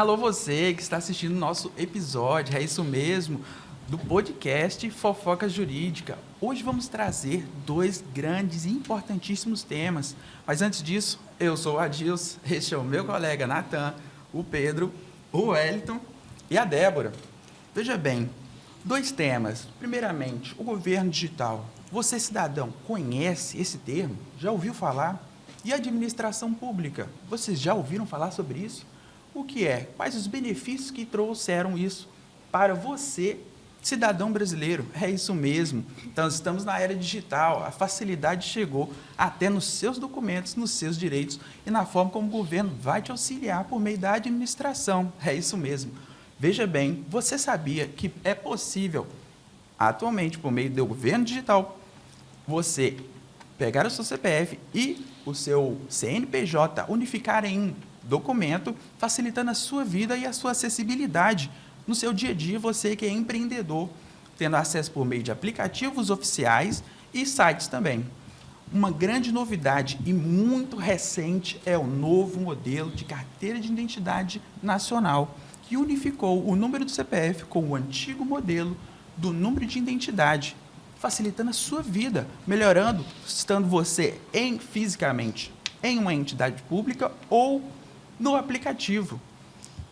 Alô você que está assistindo o nosso episódio, é isso mesmo, do podcast Fofoca Jurídica. Hoje vamos trazer dois grandes e importantíssimos temas. Mas antes disso, eu sou o Adilson, este é o meu colega Natan, o Pedro, o Wellington e a Débora. Veja bem, dois temas. Primeiramente, o governo digital. Você, cidadão, conhece esse termo? Já ouviu falar? E a administração pública? Vocês já ouviram falar sobre isso? O que é? Quais os benefícios que trouxeram isso para você, cidadão brasileiro? É isso mesmo. Então, estamos na era digital. A facilidade chegou até nos seus documentos, nos seus direitos e na forma como o governo vai te auxiliar por meio da administração. É isso mesmo. Veja bem, você sabia que é possível, atualmente, por meio do governo digital, você pegar o seu CPF e o seu CNPJ, unificar em um documento, facilitando a sua vida e a sua acessibilidade no seu dia a dia, você que é empreendedor, tendo acesso por meio de aplicativos oficiais e sites também. Uma grande novidade e muito recente é o novo modelo de carteira de identidade nacional, que unificou o número do CPF com o antigo modelo do número de identidade, facilitando a sua vida, melhorando, estando você fisicamente em uma entidade pública ou no aplicativo.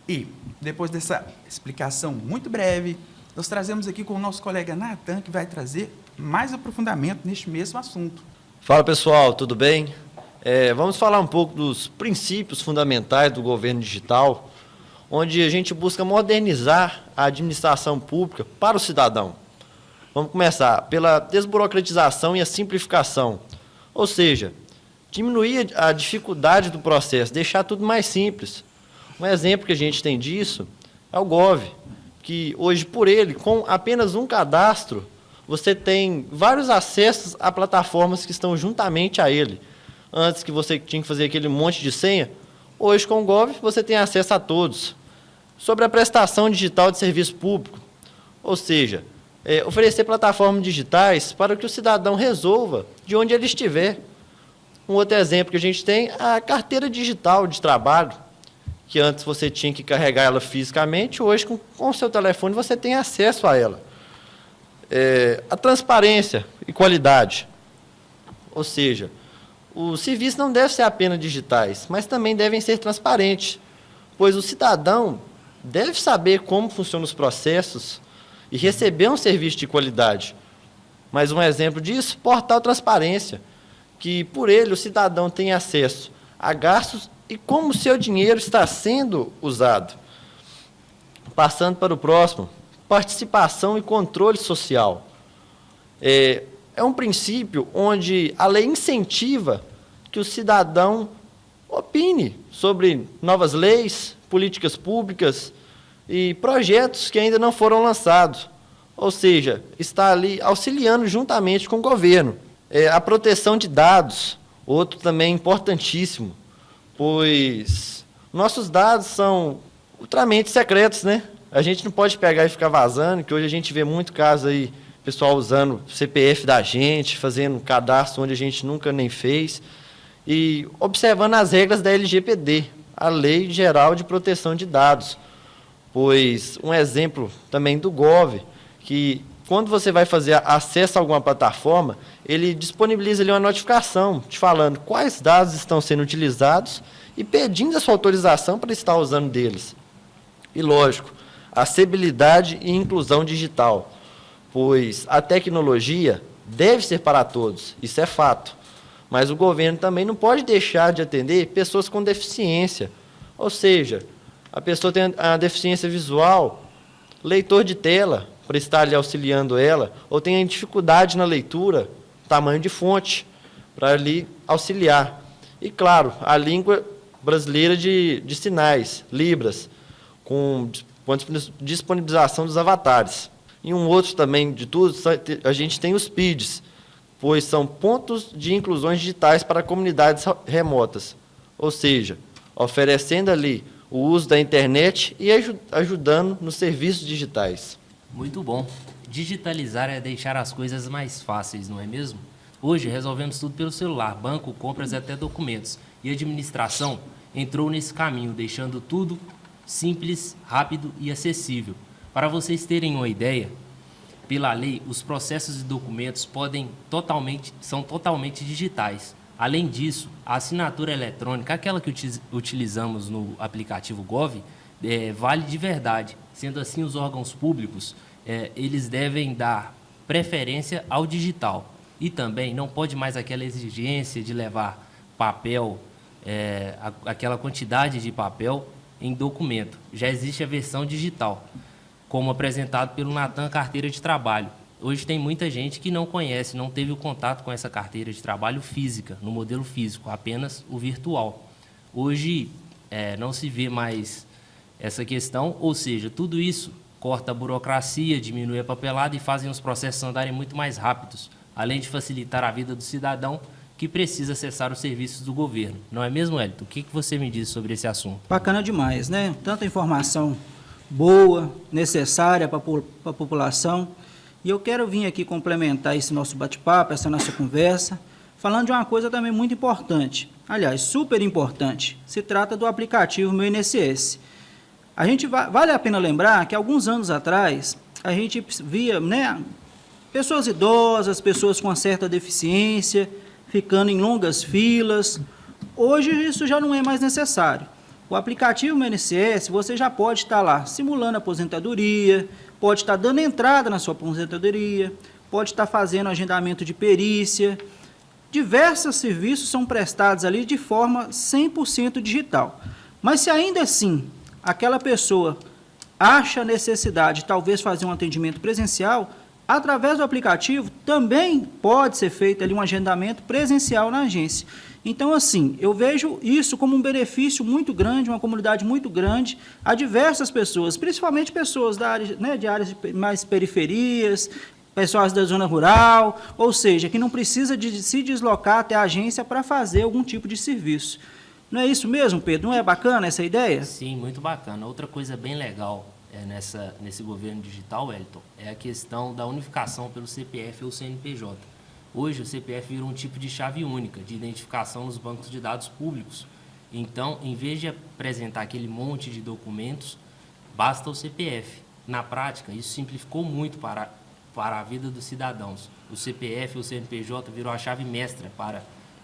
E, depois dessa explicação muito breve, nós trazemos aqui com o nosso colega Natan, que vai trazer mais aprofundamento neste mesmo assunto. Fala pessoal, tudo bem? Vamos falar um pouco dos princípios fundamentais do governo digital, onde a gente busca modernizar a administração pública para o cidadão. Vamos começar pela desburocratização e a simplificação, ou seja, diminuir a dificuldade do processo, deixar tudo mais simples. Um exemplo que a gente tem disso é o Gov, que hoje, por ele, com apenas um cadastro, você tem vários acessos a plataformas que estão juntamente a ele. Antes que você tinha que fazer aquele monte de senha, hoje com o Gov você tem acesso a todos. Sobre a prestação digital de serviço público, ou seja, oferecer plataformas digitais para que o cidadão resolva de onde ele estiver. Um outro exemplo que a gente tem é a carteira digital de trabalho, que antes você tinha que carregar ela fisicamente, hoje com o seu telefone você tem acesso a ela. A transparência e qualidade, ou seja, os serviços não devem ser apenas digitais, mas também devem ser transparentes, pois o cidadão deve saber como funcionam os processos e receber um serviço de qualidade. Mais um exemplo disso, portal Transparência, que por ele o cidadão tem acesso a gastos e como o seu dinheiro está sendo usado. Passando para o próximo, participação e controle social. É um princípio onde a lei incentiva que o cidadão opine sobre novas leis, políticas públicas e projetos que ainda não foram lançados. Ou seja, está ali auxiliando juntamente com o governo. A proteção de dados, outro também importantíssimo, pois nossos dados são ultramente secretos, né? A gente não pode pegar e ficar vazando, que hoje a gente vê muito caso aí, pessoal usando o CPF da gente, fazendo cadastro onde a gente nunca nem fez, e observando as regras da LGPD, a Lei Geral de Proteção de Dados. Pois um exemplo também do Gov, que quando você vai fazer acesso a alguma plataforma, ele disponibiliza ali uma notificação te falando quais dados estão sendo utilizados e pedindo a sua autorização para estar usando deles. E lógico, acessibilidade e inclusão digital, pois a tecnologia deve ser para todos, isso é fato. Mas o governo também não pode deixar de atender pessoas com deficiência, ou seja, a pessoa tem a deficiência visual, leitor de tela, para estar ali auxiliando ela, ou tem dificuldade na leitura, tamanho de fonte, para ali auxiliar. E, claro, a língua brasileira de sinais, Libras, com disponibilização dos avatares. E um outro também de tudo, a gente tem os PIDs, pois são pontos de inclusões digitais para comunidades remotas, ou seja, oferecendo ali o uso da internet e ajudando nos serviços digitais. Muito bom. Digitalizar é deixar as coisas mais fáceis, não é mesmo? Hoje resolvemos tudo pelo celular, banco, compras e até documentos. E a administração entrou nesse caminho, deixando tudo simples, rápido e acessível. Para vocês terem uma ideia, pela lei, os processos e documentos são totalmente digitais. Além disso, a assinatura eletrônica, aquela que utilizamos no aplicativo Gov, vale de verdade. Sendo assim, os órgãos públicos eles devem dar preferência ao digital. E também não pode mais aquela exigência de levar papel, aquela quantidade de papel em documento. Já existe a versão digital, como apresentado pelo Natan Carteira de Trabalho. Hoje tem muita gente que não conhece, não teve o contato com essa carteira de trabalho física, no modelo físico, apenas o virtual. Hoje não se vê mais essa questão, ou seja, tudo isso corta a burocracia, diminui a papelada e fazem os processos andarem muito mais rápidos, além de facilitar a vida do cidadão que precisa acessar os serviços do governo. Não é mesmo, Elton? O que você me diz sobre esse assunto? Bacana demais, né? Tanta informação boa, necessária para a população. E eu quero vir aqui complementar esse nosso bate-papo, essa nossa conversa, falando de uma coisa também muito importante. Aliás, super importante. Se trata do aplicativo Meu INSS. A gente vale a pena lembrar que alguns anos atrás a gente via, né, pessoas idosas, pessoas com uma certa deficiência, ficando em longas filas. Hoje isso já não é mais necessário. O aplicativo Meu INSS, você já pode estar lá simulando a aposentadoria, pode estar dando entrada na sua aposentadoria, pode estar fazendo agendamento de perícia. Diversos serviços são prestados ali de forma 100% digital. Mas se ainda assim aquela pessoa acha necessidade de talvez fazer um atendimento presencial, através do aplicativo também pode ser feito ali um agendamento presencial na agência. Então, assim, eu vejo isso como um benefício muito grande, uma comunidade muito grande a diversas pessoas, principalmente pessoas da área, né, de áreas mais periferias, pessoas da zona rural, ou seja, que não precisa de se deslocar até a agência para fazer algum tipo de serviço. Não é isso mesmo, Pedro? Não é bacana essa ideia? Sim, muito bacana. Outra coisa bem legal nesse governo digital, Elton, é a questão da unificação pelo CPF ou CNPJ. Hoje, o CPF virou um tipo de chave única de identificação nos bancos de dados públicos. Então, em vez de apresentar aquele monte de documentos, basta o CPF. Na prática, isso simplificou muito para a vida dos cidadãos. O CPF ou CNPJ virou a chave mestra para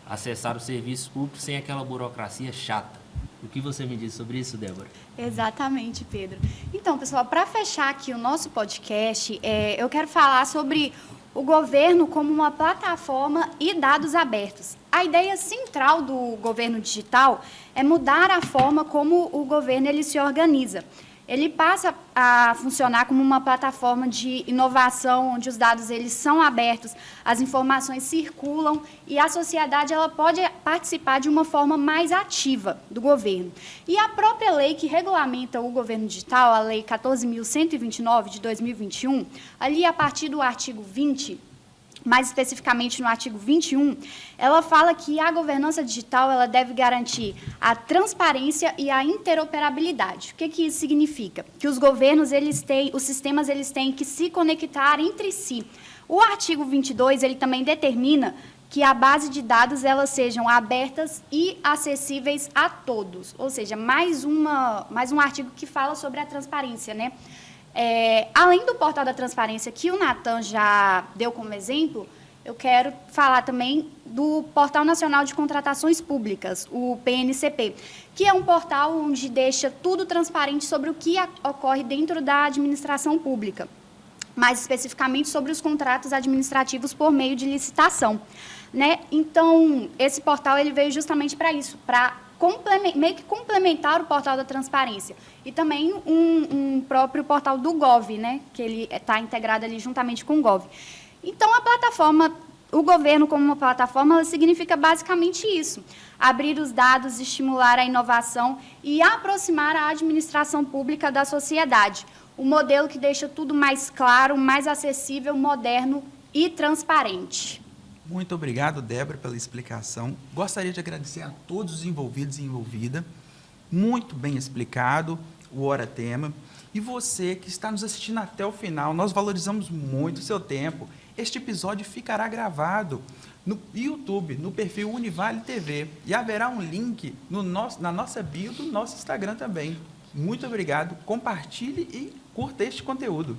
acessar os serviços públicos sem aquela burocracia chata. O que você me diz sobre isso, Débora? Exatamente, Pedro. Então, pessoal, para fechar aqui o nosso podcast, eu quero falar sobre o governo como uma plataforma e dados abertos. A ideia central do governo digital é mudar a forma como o governo ele se organiza. Ele passa a funcionar como uma plataforma de inovação, onde os dados eles são abertos, as informações circulam e a sociedade ela pode participar de uma forma mais ativa do governo. E a própria lei que regulamenta o governo digital, a Lei 14.129 de 2021, ali a partir do artigo 20, mais especificamente no artigo 21, ela fala que a governança digital ela deve garantir a transparência e a interoperabilidade. O que isso significa? Que os governos, os sistemas, eles têm que se conectar entre si. O artigo 22, ele também determina que a base de dados elas sejam abertas e acessíveis a todos. Ou seja, mais um artigo que fala sobre a transparência, né? Além do portal da transparência que o Natan já deu como exemplo, eu quero falar também do Portal Nacional de Contratações Públicas, o PNCP, que é um portal onde deixa tudo transparente sobre o que ocorre dentro da administração pública, mais especificamente sobre os contratos administrativos por meio de licitação, né? Então, esse portal ele veio justamente para isso, para meio que complementar o portal da transparência. E também um próprio portal do Gov, né, que ele está integrado ali juntamente com o Gov. Então, a plataforma, o governo como uma plataforma, ela significa basicamente isso: abrir os dados, estimular a inovação e aproximar a administração pública da sociedade. Um modelo que deixa tudo mais claro, mais acessível, moderno e transparente. Muito obrigado, Débora, pela explicação. Gostaria de agradecer a todos os envolvidos e envolvidas. Muito bem explicado o Hora Tema. E você que está nos assistindo até o final, nós valorizamos muito o seu tempo. Este episódio ficará gravado no YouTube, no perfil Univale TV. E haverá um link na nossa bio do nosso Instagram também. Muito obrigado, compartilhe e curta este conteúdo.